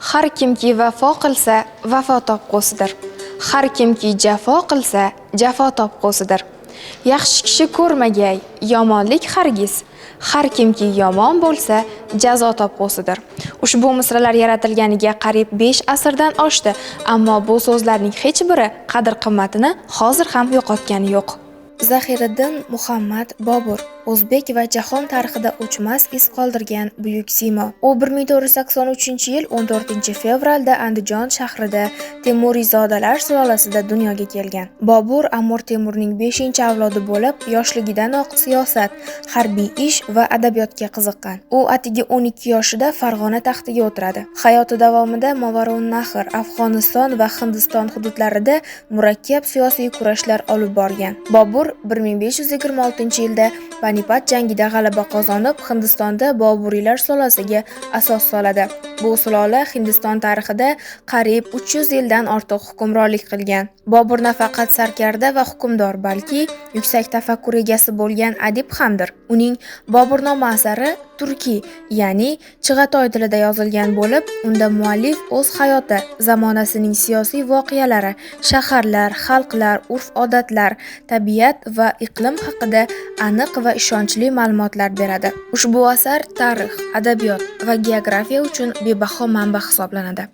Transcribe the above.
Har kimki vafo qilsa, vafo topqusidir. Har kimki jafo qilsa, jafo topqusidir. Yaxshi kishi ko'rmagay, yomonlik hargiz. Har kimki yomon bo'lsa, jazo topqusidir. Ushbu misralar yaratilganiga qariyb 5 asrdan oshdi, ammo bu so'zlarning hech biri qadr-qimmatini hozir ham yo'qotgani yo'q. Zahiriddin Muhammad Bobur o'zbek va jahon tarixida o'chmas iz qoldirgan buyuk siymo. U 1483-yil 14-fevralda Andijon shahrida Temuriyzodalar sulolasida dunyoga kelgan. Bobur Amir Temurning 5-avlodi bo'lib, yoshligidanoq siyosat, harbiy ish va adabiyotga qiziqqan. U atigi 12 yoshida Farg'ona taxtiga o'tiradi. Hayoti davomida Movarounnahr, Afg'oniston va Hindiston hududlarida murakkab siyosiy kurashlar olib borgan. Bobur 1526-yilda Panipat jangida g'alaba qozonib, Hindistonda Boburiylar sulolasiga asos soladi. Bu sulola Hindiston tarixida qariyb 300 yildan ortiq hukmronlik qilgan. Bobur nafaqat sarkarda va hukmdor, balki yuksak tafakkur egasi bo'lgan adib hamdir. Uning Boburnoma asari turkiy, ya'ni Chig'atoy tilida yozilgan bo'lib, unda muallif o'z hayoti, zamonasining siyosiy voqealari, shaharlar, xalqlar, urf-odatlar, tabiat va iqlim haqida aniq va ishonchli ma'lumotlar beradi. Ushbu asar tarix, adabiyot va geografiya uchun bebaho manba hisoblanadi.